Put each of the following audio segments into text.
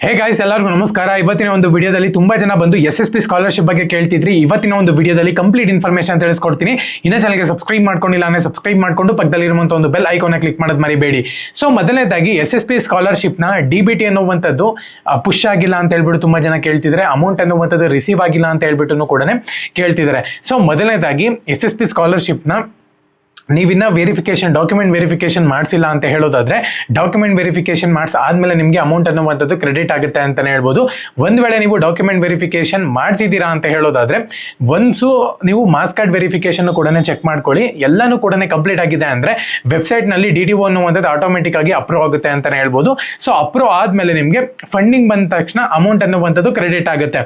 Hey guys, ಎಲ್ಲರಿಗೂ ನಮಸ್ಕಾರ. ಇವತ್ತಿನ ಒಂದು ವಿಡಿಯೋದಲ್ಲಿ ತುಂಬಾ ಜನ ಬಂದು SSP ಸ್ಕಾಲರ್ಶಿಪ್ ಬಗ್ಗೆ ಕೇಳ್ತಿದ್ರಿ. ಇವತ್ತಿನ ಒಂದು ವಿಡಿಯೋದಲ್ಲಿ ಕಂಪ್ಲೀಟ್ ಇನ್ಫಾರ್ಮೇಶನ್ ತಿಳಿಸ್ಕೊಡ್ತೀನಿ. ಇನ್ನ ಚಾನಲ್ಗೆ ಸಬ್ಸ್ಕ್ರೈಬ್ ಮಾಡ್ಕೊಂಡಿಲ್ಲ ಅಂದ್ರೆ ಸಬ್ಸ್ಕ್ರೈಬ್ ಮಾಡ್ಕೊಂಡು ಪಕ್ಕದಲ್ಲಿರುವಂತಹ ಒಂದು ಬೆಲ್ ಐಕಾನ್ ಕ್ಲಿಕ್ ಮಾಡೋದು ಮರಿಬೇಡಿ. ಸೊ ಮೊದಲನೇದಾಗಿ SSP ಸ್ಕಾಲರ್ಶಿಪ್ ನ DBT ಅನ್ನುವಂಥದ್ದು ಪುಷ್ ಆಗಿಲ್ಲ ಅಂತ ಹೇಳ್ಬಿಟ್ಟು ತುಂಬಾ ಜನ ಕೇಳ್ತಿದ್ರೆ, ಅಮೌಂಟ್ ಅನ್ನುವಂಥದ್ದು ರಿಸೀವ್ ಆಗಿಲ್ಲ ಅಂತ ಹೇಳ್ಬಿಟ್ಟು ಕೂಡ ಕೇಳ್ತಿದ್ದಾರೆ. ಸೊ ಮೊದಲನೇದಾಗಿ SSP ಸ್ಕಾಲರ್ಶಿಪ್ ನ ನೀವಿನ್ನ ಡಾಕ್ಯುಮೆಂಟ್ ವೆರಿಫಿಕೇಶನ್ ಮಾಡಿಸಿಲ್ಲ ಅಂತ ಹೇಳೋದಾದ್ರೆ, ಡಾಕ್ಯುಮೆಂಟ್ ವೆರಿಫಿಕೇಶನ್ ಆದ್ಮೇಲೆ ನಿಮಗೆ ಅಮೌಂಟ್ ಅನ್ನುವಂಥದ್ದು ಕ್ರೆಡಿಟ್ ಆಗುತ್ತೆ ಅಂತಾನೆ ಹೇಳ್ಬೋದು. ಒಂದ್ ವೇಳೆ ನೀವು ಡಾಕ್ಯುಮೆಂಟ್ ವೆರಿಫಿಕೇಶನ್ ಮಾಡಿಸಿದೀರಾ ಅಂತ ಹೇಳೋದಾದ್ರೆ, ಒನ್ಸು ನೀವು ಮಾಸ್ ಕಾರ್ಡ್ ವೆರಿಫಿಕೇಶನ್ ಕೂಡ ಚೆಕ್ ಮಾಡ್ಕೊಳ್ಳಿ. ಎಲ್ಲಾನು ಕೂಡ ಕಂಪ್ಲೀಟ್ ಆಗಿದೆ ಅಂದ್ರೆ ವೆಬ್ಸೈಟ್ ನಲ್ಲಿ DDO ಅನ್ನುವಂಥದ್ದು ಆಟೋಮೆಟಿಕ್ ಆಗಿ ಅಪ್ರೂವ್ ಆಗುತ್ತೆ ಅಂತಾನೆ ಹೇಳ್ಬೋದು. ಸೊ ಅಪ್ರೂವ್ ಆದ್ಮೇಲೆ ನಿಮಗೆ ಫಂಡಿಂಗ್ ಬಂದ ತಕ್ಷಣ ಅಮೌಂಟ್ ಅನ್ನುವಂಥದ್ದು ಕ್ರೆಡಿಟ್ ಆಗುತ್ತೆ.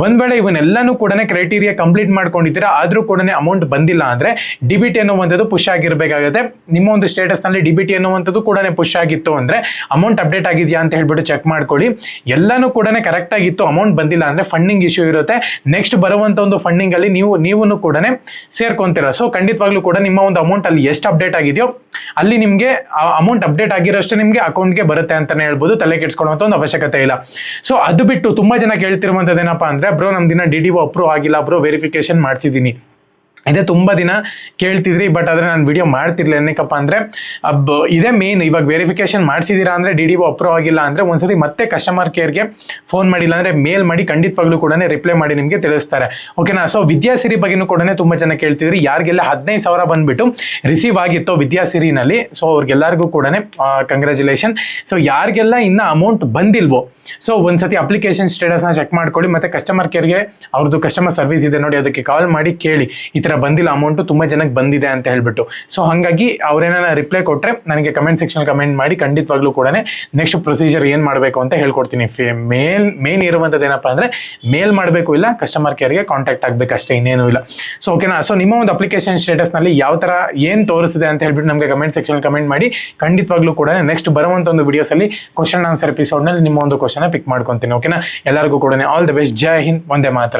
ಒಂದ್ ವೇಳೆ ಇವನ್ನೆಲ್ಲಾನು ಕೂಡ ಕ್ರೈಟೀರಿಯಾ ಕಂಪ್ಲೀಟ್ ಮಾಡ್ಕೊಂಡಿದ್ದೀರಾ ಆದ್ರೂ ಕೂಡ ಅಮೌಂಟ್ ಬಂದಿಲ್ಲ ಅಂದ್ರೆ DBT ಅನ್ನುವಂಥದ್ದು ಪುಷ್ ಆಗಿರ್ಬೇಕಾಗುತ್ತೆ. ನಿಮ್ಮ ಒಂದು ಸ್ಟೇಟಸ್ ನಲ್ಲಿ DBT ಅನ್ನುವಂಥದ್ದು ಕೂಡ ಪುಷ್ ಆಗಿತ್ತು ಅಂದ್ರೆ ಅಮೌಂಟ್ ಅಪ್ಡೇಟ್ ಆಗಿದೆಯಾ ಅಂತ ಹೇಳ್ಬಿಟ್ಟು ಚೆಕ್ ಮಾಡ್ಕೊಳ್ಳಿ. ಎಲ್ಲಾನು ಕೂಡ ಕರೆಕ್ಟ್ ಆಗಿತ್ತು, ಅಮೌಂಟ್ ಬಂದಿಲ್ಲ ಅಂದ್ರೆ ಫಂಡಿಂಗ್ ಇಶ್ಯೂ ಇರುತ್ತೆ. ನೆಕ್ಸ್ಟ್ ಬರುವಂತ ಒಂದು ಫಂಡಿಂಗ್ ಅಲ್ಲಿ ನೀವು ಕೂಡ ಸೇರ್ಕೊಂತೀರಾ. ಸೊ ಖಂಡಿತವಾಗ್ಲೂ ಕೂಡ ನಿಮ್ಮ ಒಂದು ಅಮೌಂಟ್ ಅಲ್ಲಿ ಎಷ್ಟು ಅಪ್ಡೇಟ್ ಆಗಿದೆಯೋ ಅಲ್ಲಿ ನಿಮ್ಗೆ ಅಮೌಂಟ್ ಅಪ್ಡೇಟ್ ಆಗಿರೋಷ್ಟು ನಿಮ್ಗೆ ಅಕೌಂಟ್ಗೆ ಬರುತ್ತೆ ಅಂತಾನೆ ಹೇಳ್ಬೋದು. ತಲೆ ಕೆಡ್ಸ್ಕೊಳ್ಳುವಂತ ಒಂದು ಅವಶ್ಯಕತೆ ಇಲ್ಲ. ಸೊ ಅದು ಬಿಟ್ಟು ತುಂಬಾ ಜನ ಕೇಳ್ತಿರುವಂತದ್ದು ಏನಪ್ಪಾ ಅಂದ್ರೆ, ಬ್ರೋ ನಮ್ದಿನ DDO ಅಪ್ರೂವ್ ಆಗಿಲ್ಲ ಬ್ರೋ, ವೆರಿಫಿಕೇಶನ್ ಮಾಡ್ಸಿದೀನಿ. ಇದೇ ತುಂಬಾ ದಿನ ಕೇಳ್ತಿದ್ರಿ, ಬಟ್ ಆದ್ರೆ ನಾನು ವಿಡಿಯೋ ಮಾಡ್ತಿರ್ಲಿಲ್ಲ. ಏನಕ್ಕಪ್ಪ ಅಂದ್ರೆ ಇದೇ ಮೇನ್. ಇವಾಗ ವೆರಿಫಿಕೇಶನ್ ಮಾಡಿಸಿದೀರಾ ಅಂದ್ರೆ DDO ಅಪ್ರೂವ್ ಆಗಿಲ್ಲ ಅಂದ್ರೆ ಒಂದ್ಸತಿ ಮತ್ತೆ ಕಸ್ಟಮರ್ ಕೇರ್ಗೆ ಫೋನ್ ಮಾಡಿಲ್ಲ ಅಂದ್ರೆ ಮೇಲ್ ಮಾಡಿ ಖಂಡಿತವಾಗ್ಲೂ ಕೂಡ ರಿಪ್ಲೈ ಮಾಡಿ ನಿಮಗೆ ತಿಳಿಸ್ತಾರೆ. ಓಕೆನಾ? ಸೊ ವಿದ್ಯಾಸಿರಿ ಬಗ್ಗೆನೂ ಕೂಡ ತುಂಬಾ ಜನ ಕೇಳ್ತಿದ್ರಿ. ಯಾರಿಗೆಲ್ಲ 15,000 ಬಂದ್ಬಿಟ್ಟು ರಿಸೀವ್ ಆಗಿತ್ತು ವಿದ್ಯಾಸಿರಿನಲ್ಲಿ, ಸೊ ಅವ್ರಿಗೆಲ್ಲರಿಗೂ ಕೂಡ ಕಂಗ್ರ್ಯಾಚುಲೇಷನ್. ಸೊ ಯಾರಿಗೆಲ್ಲ ಇನ್ನ ಅಮೌಂಟ್ ಬಂದಿಲ್ವೋ, ಸೊ ಒಂದ್ಸತಿ ಅಪ್ಲಿಕೇಶನ್ ಸ್ಟೇಟಸ್ ನ ಚೆಕ್ ಮಾಡ್ಕೊಳ್ಳಿ. ಮತ್ತೆ ಕಸ್ಟಮರ್ ಕೇರ್ಗೆ ಅವ್ರದ್ದು ಕಸ್ಟಮರ್ ಸರ್ವಿಸ್ ಇದೆ ನೋಡಿ, ಅದಕ್ಕೆ ಕಾಲ್ ಮಾಡಿ ಕೇಳಿ ಈ ತರ ಬಂದಿಲ್ಲ ಅಮೌಂಟ್, ತುಂಬಾ ಜನಕ್ಕೆ ಬಂದಿದೆ ಅಂತ ಹೇಳ್ಬಿಟ್ಟು. ಸೊ ಹಾಗಾಗಿ ಅವ್ರೇನ ರಿಪ್ಲೈ ಕೊಟ್ರೆ ನನಗೆ ಕಮೆಂಟ್ ಸೆಕ್ಷನ್ ಕಮೆಂಟ್ ಮಾಡಿ, ಖಂಡಿತವಾಗ್ಲೂ ಕೂಡ ನೆಕ್ಸ್ಟ್ ಪ್ರೊಸೀಜರ್ ಏನ್ ಮಾಡಬೇಕು ಅಂತ ಹೇಳ್ಕೊಡ್ತೀನಿ. ಮೇನ್ ಇರುವಂತದ್ದು ಏನಪ್ಪಾ ಅಂದ್ರೆ, ಮೇಲ್ ಮಾಡಬೇಕು, ಇಲ್ಲ ಕಸ್ಟಮರ್ ಕೇರ್ಗೆ ಕಾಂಟ್ಯಾಕ್ಟ್ ಆಗ್ಬೇಕು, ಅಷ್ಟೇ, ಇನ್ನೇನು ಇಲ್ಲ. ಸೊ ಓಕೆನಾ? ಸೊ ನಿಮ್ಮ ಒಂದು ಅಪ್ಲಿಕೇಶನ್ ಸ್ಟೇಟಸ್ ನಲ್ಲಿ ಯಾವ ತರ ಏನ್ ತೋರಿಸಿದೆ ಅಂತ ಹೇಳ್ಬಿಟ್ಟು ನಮಗೆ ಕಮೆಂಟ್ ಸೆಕ್ಷನ್ ಕಮೆಂಟ್ ಮಾಡಿ. ಖಂಡಿತವಾಗ್ಲೂ ಕೂಡ ನೆಕ್ಸ್ಟ್ ಬರುವಂತ ಒಂದು ವಿಡಿಯೋಸ್ ಅಲ್ಲಿ ಕ್ವಶನ್ ಆನ್ಸರ್ ಎಪಿಸೋಡ್ ನಲ್ಲಿ ನಿಮ್ಮ ಒಂದು ಕ್ವಶನ್ ಪಿಕ್ ಮಾಡ್ಕೊಂತೀನಿ. ಓಕೆನಾ? ಎಲ್ಲರಿಗೂ ಕೂಡ all the best. Jai Hind, Vande Mataram.